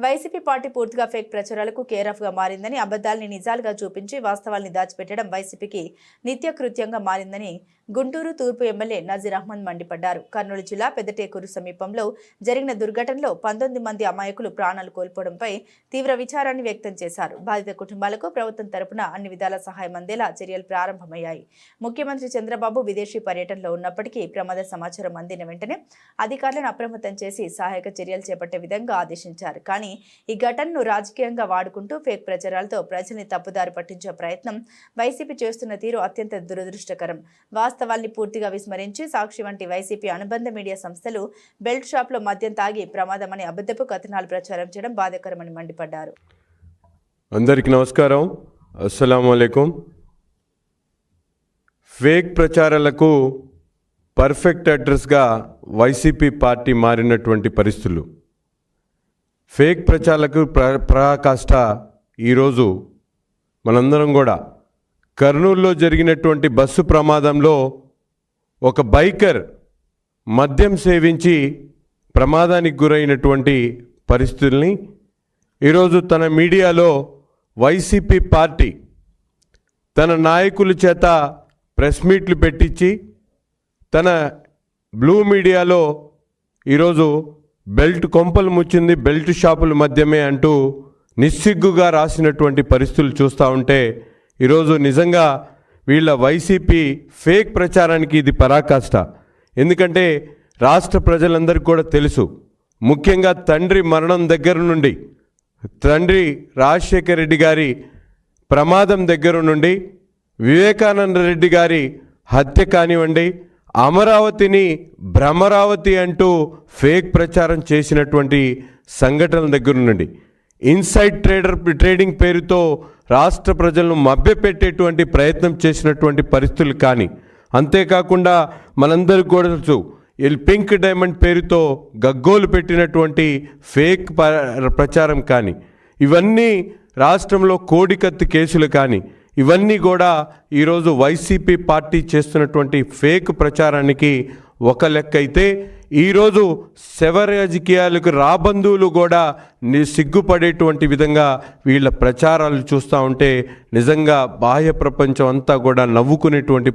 YCP party పూర్తిగా fake ప్రచారాలకు కేరాఫ్గా మారిందని, అబద్ధాల్ని నిజాలుగా చూపించి వాస్తవాల్ని దాచిపెట్టడం వైసీపీకి నిత్యకృత్యంగా మారిందని గుంటూరు తూర్పు ఎమ్మెల్యే నజీర్ అహ్మద్ మండిపడ్డారు. కర్నూలు జిల్లా పెద్దటేకూరు సమీపంలో జరిగిన దుర్ఘటనలో 19 మంది అమాయకులు ప్రాణాలు కోల్పోవడంపై తీవ్ర విచారాన్ని వ్యక్తం చేశారు. బాధిత కుటుంబాలకు ప్రభుత్వం తరపున అన్ని విధాల సహాయం అందేలా చర్యలు ప్రారంభమయ్యాయి. ముఖ్యమంత్రి చంద్రబాబు విదేశీ పర్యటనలో ఉన్నప్పటికీ ప్రమాద సమాచారం అందిన వెంటనే అధికారులను అప్రమత్తం చేసి సహాయక చర్యలు చేపట్టే విధంగా ఆదేశించారు. కానీ ఈ ఘటనను రాజకీయంగా వాడుకుంటూ ఫేక్ ప్రచారాలతో ప్రజల్ని తప్పుదారి పట్టించే ప్రయత్నం వైసీపీ చేస్తున్న తీరు అత్యంత దురదృష్టకరం. వాస్తవాల్ని పూర్తిగా విస్మరించి సాక్షి వంటి వైసీపీ అనుబంధ మీడియా సంస్థలు బెల్ట్ షాప్లో మద్యం తాగి ప్రమాదమని అబద్ధపు కథనాలు ప్రచారం చేయడం బాధాకరమని మండిపడ్డారు. అందరికీ నమస్కారం, అస్సలాము అలైకుం. ఫేక్ ప్రచారాలకు పర్ఫెక్ట్ అడ్రస్గా వైసీపీ పార్టీ మారినటువంటి పరిస్థితులు. ఫేక్ ప్రచారాలకు పరాకాష్ట ఈరోజు మనందరం కూడా కర్నూలులో జరిగినటువంటి బస్సు ప్రమాదంలో ఒక బైకర్ మద్యం సేవించి ప్రమాదానికి గురైనటువంటి పరిస్థితుల్ని ఈరోజు తన మీడియాలో వైసీపీ పార్టీ తన నాయకుల చేత ప్రెస్ మీట్లు పెట్టించి తన బ్లూ మీడియాలో ఈరోజు బెల్ట్ కొంపలు ముచ్చింది, బెల్ట్ షాపుల మధ్యమే అంటూ నిస్సిగ్గుగా రాసినటువంటి పరిస్థితులు చూస్తూ ఉంటే ఈరోజు నిజంగా వీళ్ళ వైసీపీ ఫేక్ ప్రచారానికి ఇది పరాకాష్ట. ఎందుకంటే రాష్ట్ర ప్రజలందరికీ కూడా తెలుసు, ముఖ్యంగా తండ్రి మరణం దగ్గర నుండి, తండ్రి రాజశేఖర రెడ్డి గారి ప్రమాదం దగ్గర నుండి, వివేకానంద రెడ్డి గారి హత్య కానివ్వండి, అమరావతిని భ్రమరావతి అంటూ ఫేక్ ప్రచారం చేసినటువంటి సంఘటనల దగ్గర నుండి, ఇన్సైడ్ ట్రేడింగ్ పేరుతో రాష్ట్ర ప్రజలను మభ్యపెట్టేటువంటి ప్రయత్నం చేసినటువంటి పరిస్థితులు కానీ, అంతేకాకుండా మనందరికీ కూడా తెలుసు పింక్ డైమండ్ పేరుతో గగ్గోలు పెట్టినటువంటి ఫేక్ ప్రచారం కానీ, ఇవన్నీ రాష్ట్రంలో కోడికత్తి కేసులు కానీ, ఇవన్నీ కూడా ఈరోజు వైసీపీ పార్టీ చేస్తున్నటువంటి ఫేక్ ప్రచారానికి ఒక లెక్క అయితే, ఈరోజు శవ రాజకీయాలకు రాబంధువులు కూడా సిగ్గుపడేటువంటి విధంగా వీళ్ళ ప్రచారాలు చూస్తూ ఉంటే నిజంగా బాహ్య ప్రపంచం అంతా కూడా నవ్వుకునేటువంటి